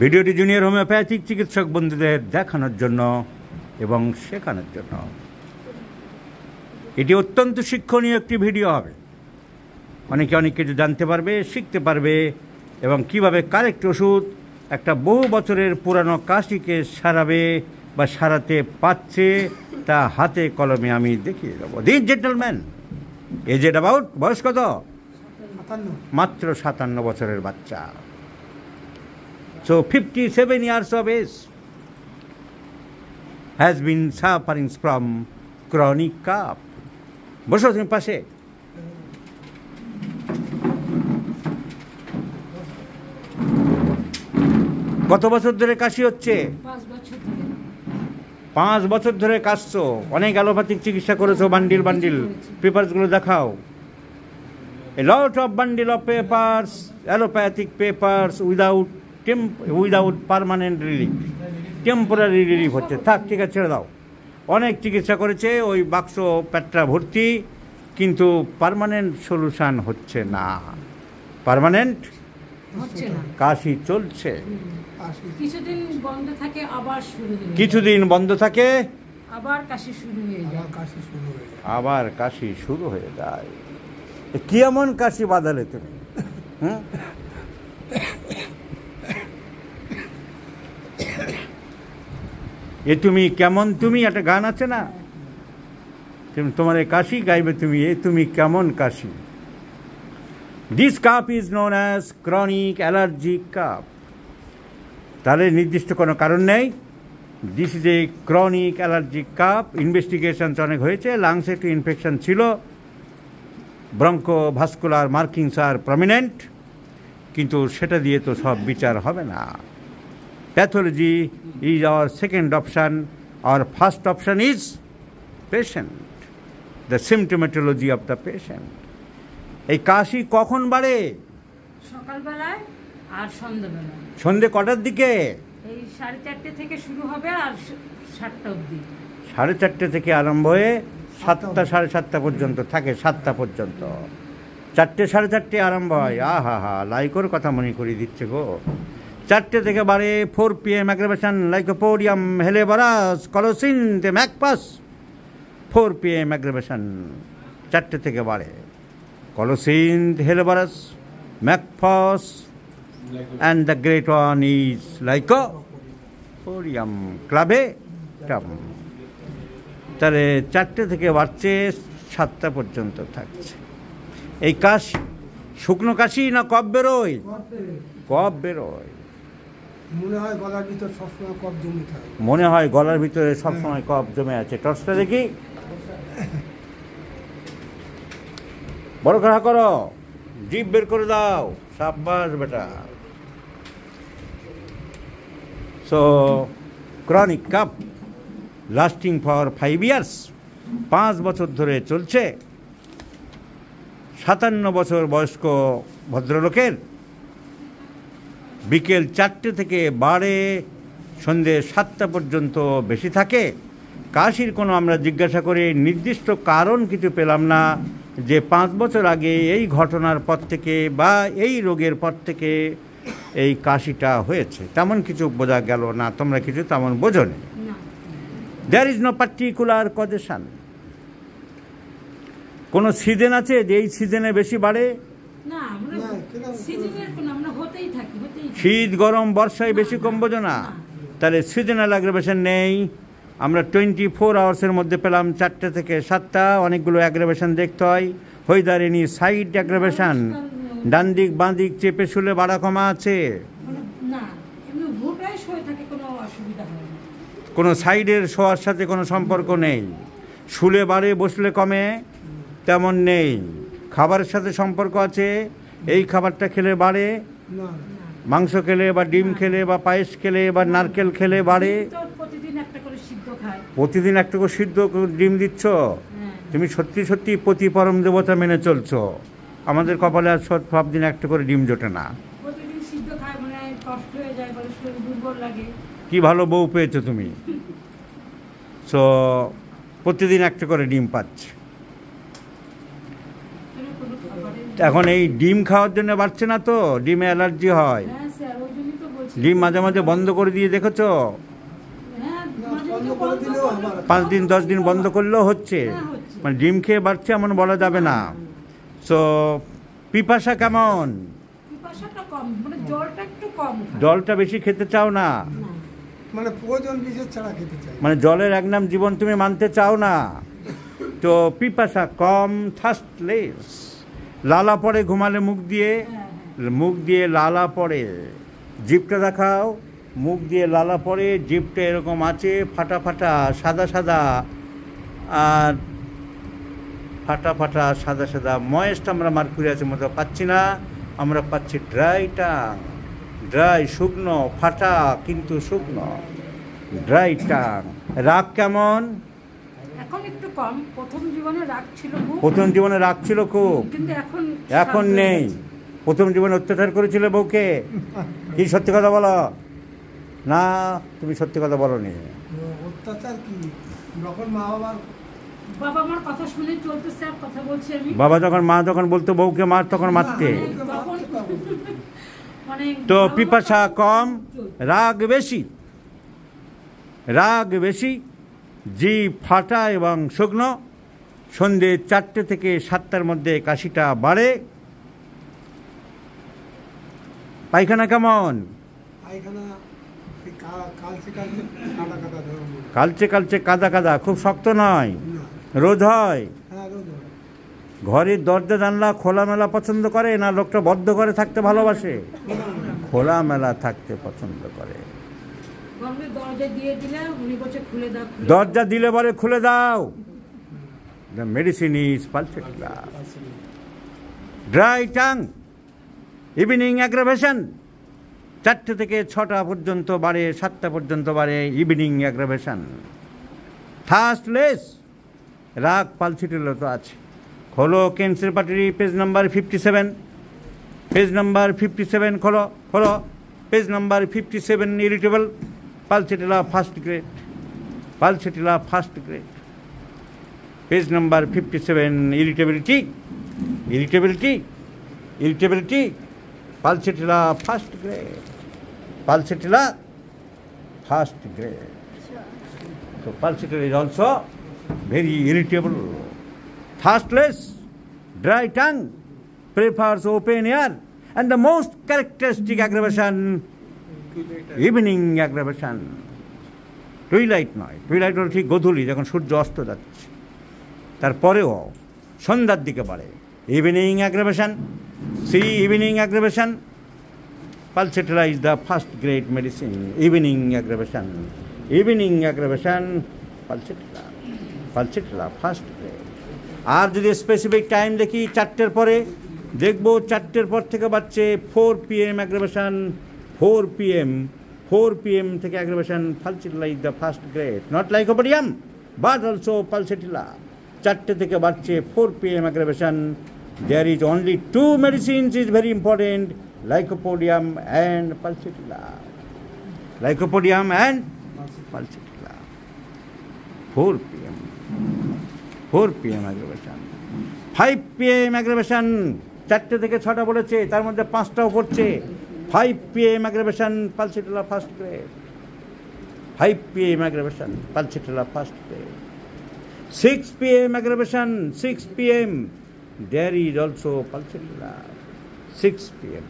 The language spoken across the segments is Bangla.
ভিডিওটি জুনিয়র হোমিওপ্যাথিক চিকিৎসক বন্ধুদের দেখানোর জন্য এবং শেখানোর জন্য। এটি অত্যন্ত শিক্ষণীয় একটি ভিডিও হবে। অনেকে অনেক কিছু জানতে পারবে, শিখতে পারবে এবং কিভাবে কারেক্ট ওষুধ একটা বহু বছরের পুরানো কাশিকে সারাবে বা সারাতে পারছে তা হাতে কলমে আমি দেখিয়ে দেবো। দিস জেন্টলম্যান এজেড অ্যাবাউট, বয়স কত? মাত্র 57 বছরের বাচ্চা। So 57 years of age has been suffering from chronic cough. বসো তুমি পাশে। কত বছর ধরে কাশি হচ্ছে? 5 বছর ধরে কাশছো। অনেক অ্যালোপ্যাথিক চিকিৎসা করেছো, বান্ডিল বান্ডিল পেপারসগুলো দেখাও। A lot of bundle of papers, allopathic papers without permanent relief. Temporary relief হচ্ছে। থাক, ঠিক আছে, ছেড়ে দাও। অনেক চিকিৎসা করেছে, ওই বাক্স পেটটা ভর্তি, কিন্তু পার্মানেন্ট সলিউশন হচ্ছে না। পার্মানেন্ট হচ্ছে না, কাশি চলছে। কিছুদিন বন্ধ থাকে, আবার শুরু হয়। কিছুদিন বন্ধ থাকে, আবার কাশি শুরু হয়ে যায়। আবার কাশি শুরু হয়ে যায়। কি এমন কাশি বাঁধালে তুমি? এ তুমি কেমন, তুমি একটা গান আছে না, তোমার এই কাশি গাইবে তুমি, এ তুমি কেমন কাশি। This cough is known as chronic allergic cough. তাহলে নির্দিষ্ট কোনো কারণ নেই। This is a chronic allergic cough. Investigation অনেক হয়েছে, লাংসে একটু ইনফেকশন ছিল, ব্রঙ্কোভাস্কুলার মার্কিংস আর প্রমিনেন্ট, কিন্তু সেটা দিয়ে তো সব বিচার হবে না। Pathology is our second option, our first option is patient, the symptomatology of the patient. এই কাশি কখন বাড়ে? সকালবেলায় আর সন্ধ্যাবেলায়। সন্ধ্যে কটার দিকে? এই 4:30 থেকে শুরু হবে আর 7টা অবধি। 4:30 থেকে আরম্ভ হয়ে 7টা 7:30 পর্যন্ত থাকে, 7টা পর্যন্ত। 4টে 4:30 আরম্ভ হয়। আহা হা, লাইকোর কথা মনে করিয়ে দিচ্ছে গো। 4টে থেকে বাড়ে 4 PM aggravation, lycopodium helleborus colocynth ম্যাকপাস। 4 PM অ্যাগ্রাভেশন 4টে থেকে বাড়ে। কলোসিন্থ, হেলেবারাস, ম্যাকপাস, and the great one is lycopodium clavatum. তাহলে 4টে থেকে বাড়ছে, 7টা পর্যন্ত থাকছে। এই কাশি শুকনো কাশি না কফ বেরোয়? কফ বেরোয়। মনে হয় গলার ভিতরে সবসময় কফ জমে থাকে। মনে হয় গলার ভিতরে সবসময় কফ জমে আছে। টর্চটা দেখি, বড় করা করো, জিভ বের করে দাও। সাব্বাস বেটা। So chronic cup lasting for 5 years, 5 বছর ধরে চলছে। 57 বছর বয়স্ক ভদ্রলোকের বিকেল 4টে থেকে বাড়ে, সন্ধ্যে 7টা পর্যন্ত বেশি থাকে। কাশির কোনো আমরা জিজ্ঞাসা করে নির্দিষ্ট কারণ কিছু পেলাম না, যে 5 বছর আগে এই ঘটনার পর থেকে বা এই রোগের পর থেকে এই কাশিটা হয়েছে, তেমন কিছু বোঝা গেল না। তোমরা কিছু তেমন বোঝো নি। There is no particular causation. কোনো সিজন আছে যে এই সিজনে বেশি বাড়ে? না, আমরা সিজনের কোন, আমরা হতেই থাকি। শীত গরম বর্ষায় বেশি কম বোঝো না? তাহলে সিজনাল অ্যাগ্রাভেশন নেই। আমরা 24 আওয়ার্সের মধ্যে পেলাম 4টে থেকে 7টা। অনেকগুলো অ্যাগ্রাভেশন দেখতে হয়। হইদার এনি সাইড অ্যাগ্রাভেশন, ডান দিক বাঁ দিক চেপে শুলে বাড়া কমা আছে? না, এমনি ভোটায় শুয়ে থাকে, কোনো অসুবিধা হয় না। কোনো সাইডের শোয়ার সাথে কোনো সম্পর্ক নেই। শুলে বাড়ে, বসলে কমে, তেমন নেই। খাবারের সাথে সম্পর্ক আছে। এই খাবারটা খেলে বাড়ে, মাংস খেলে বা ডিম খেলে বা পায়েস খেলে বা নারকেল খেলে বাড়ে। প্রতিদিন একটা করে সিদ্ধ খায়। প্রতিদিন একটা করে সিদ্ধ ডিম দিচ্ছ? তুমি সত্যি সত্যি প্রতি পরম দেবতা মেনে চলছো। আমাদের কপালে আর সব দিন একটা করে ডিম জোটে না। প্রতিদিন সিদ্ধ খায়, মানে কষ্ট হয়ে যায়, বলে শরীর দুর্বল লাগে। কি ভালো বউ পেয়েছো তুমি। সো প্রতিদিন একটা করে ডিম পাচ্ছে। এখন এই ডিম খাওয়ার জন্য বাড়ছে না তো? ডিমে অ্যালার্জি হয়। হ্যাঁ স্যার, ওই জন্যই তো বলছি ডিম মাঝে মাঝে বন্ধ করে দিয়ে দেখেছো? হ্যাঁ, না, মাঝে বন্ধ মাঝে করে বন্ধ দিলেও করলে- আবার 5 দিন 10 দিন বন্ধ করলেও হচ্ছে। হ্যাঁ, হচ্ছে। মানে ডিম খেয়ে বাড়ছে এমন বলা যাবে না। সো পিপাসা কেমন? পিপাসাটা কম, মানে জলটা একটু কম খায়। জলটা বেশি খেতে চাও না? না। মানে প্রয়োজন বিশেষ ছাড়া খেতে চাই। মানে জলের এক নাম জীবন তুমি মানতে চাও না? তো পিপাসা কম, থার্স্টলেস। লালা পড়ে ঘুমালে মুখ দিয়ে, হ্যাঁ, মুখ দিয়ে লালা পড়ে। জিভটা দেখাও, মুখ দিয়ে লালা পড়ে, জিভটা এরকম আছে ফাটা ফাটা সাদা সাদা, আর ফাটা ফাটা সাদা সাদা ময়েস্ট আমরা মার্কুরিয়াসের মতো পাচ্ছি না, আমরা পাচ্ছি ড্রাই টাং। ড্রাই, শুকনো, ফাটা কিন্তু শুকনো, ড্রাই টাং। রাগ কেমন? এখন একটু কম। প্রথম জীবনে রাগ ছিল খুব, প্রথম জীবনে রাগ ছিল খুব, কিন্তু এখন এখন শান্ত হয়ে নেই। গেছে। প্রথম জীবনে অত্যাচার করেছিল বউকে? কি সত্যি কথা বলো না? তুমি সত্যি কথা বলোনি। অত্যাচার কি, যখন মা বাবার বাবা মার কথা শুনে চলতেছে, আর কথা বলছি আমি। বাবা যখন মা যখন বলতো বউকে মার, তখন মারতে। তখন মানে তো বাবা মার পিপাসা কথা কম, চলতো। রাগ বেশি। রাগ বেশি, জিভ ফাটা এবং শুকনো। সন্ধে 4টে থেকে 7টার মধ্যে কাশিটা বাড়ে। পায়খানা কেমন? পায়খানা এই কালচে কালচে কাটা কাটা ধরনের। কালচে কালচে কাদা কাদা, খুব শক্ত নয়, না, রোদ হয়। হ্যাঁ রোদ হয়। ঘরের দরজা জানলা খোলামেলা পছন্দ করে না লোকটা বদ্ধ করে থাকতে ভালোবাসে? খোলামেলা থাকতে পছন্দ করে। গরমে দরজা দিয়ে দিলে উনি বলছে খুলে দাও, খুলে দাও। দরজা দিলে বলে খুলে দাও। The medicine is pulsatilla. Dry tongue, evening aggravation. 4টে থেকে 6টা পর্যন্ত বাড়ে, 7টা পর্যন্ত বাড়ে ইভিনিং অ্যাগ্রাভেশন। থার্স্টলেস, রাগ পালসেটিলা তো আছে। খোলো কেন্সের পাটিরি, পেজ নাম্বার 57। পেজ নাম্বার 57 খোলো, খোলো page number 57। Irritable pulsatilla first grade, pulsatilla first grade. Page number 57। Irritability, irritability, irritability, pulsatilla first grade, pulsatilla first grade. So pulsatilla is also very irritable. Thirstless, dry tongue, prefers open air, and the most characteristic aggravation, evening aggravation. Twilight নয়, টুইলাইট হলো ঠিক গোধূলি যখন সূর্য অস্ত যাচ্ছে, তারপরেও সন্ধ্যার দিকে বাড়ে। Evening aggravation, see evening aggravation. Pulsatilla is the first grade medicine. Evening aggravation, evening aggravation, pulsatilla, pulsatilla first grade. আর যদি স্পেসিফিক টাইম দেখি 4টের পরে, দেখবো 4টের পর থেকে বাড়ছে 4 PM অ্যাগ্রাভেশন। 4 PM, 4 PM থেকে aggravation. Pulsatilla is the first grade, not lycopodium but also pulsatilla. 4টে থেকে বাড়ছে 4 PM aggravation. There is only 2 medicines is very important, lycopodium and pulsatilla. Lycopodium and pulsatilla. 4 PM, 4 PM aggravation. 5 PM aggravation, 4টে থেকে 6টা বলেছে, তার মধ্যে 5টাও পড়ছে। 5 PM aggravation, pulsatilla first grade. 5 PM aggravation, pulsatilla first grade. 6 PM aggravation, 6 PM. There is also pulsatilla, 6 PM.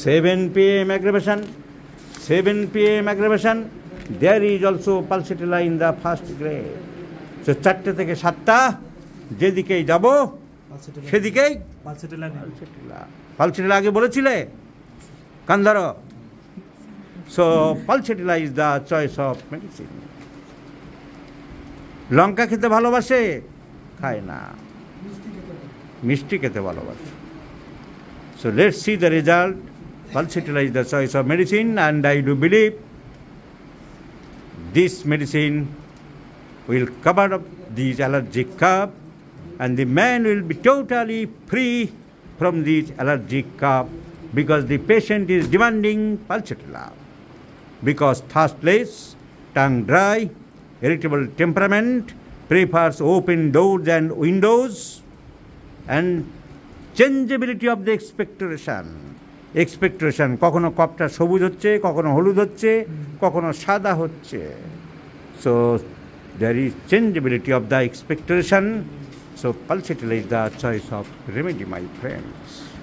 7 PM aggravation, 7 PM aggravation. There is also pulsatilla in the first grade. So 4টে থেকে 7টা যেদিকেই যাব সেদিকেই পালসেটিলা নেই। পালসেটিলা। পালসেটিলা আগে বলেছিলে কান ধরো। So pulsatilla is the choice of medicine. লঙ্কা খেতে ভালোবাসে? খায় না, মিষ্টি খেতে ভালোবাসে। So let's see the result. Pulsatilla is the choice of medicine, and I do believe this medicine will cover up these allergic cough, and the man will be totally free from this allergic cough, because the patient is demanding Pulsatilla. Because thirstless, tongue dry, irritable temperament, prefers open doors and windows, and changeability of the expectoration. Expectation, কখনো কপটা সবুজ হচ্ছে, কখনো হলুদ হচ্ছে, কখনো সাদা হচ্ছে। So there is changeability of the expectation. So pulsatile is the choice of remedy, my friends.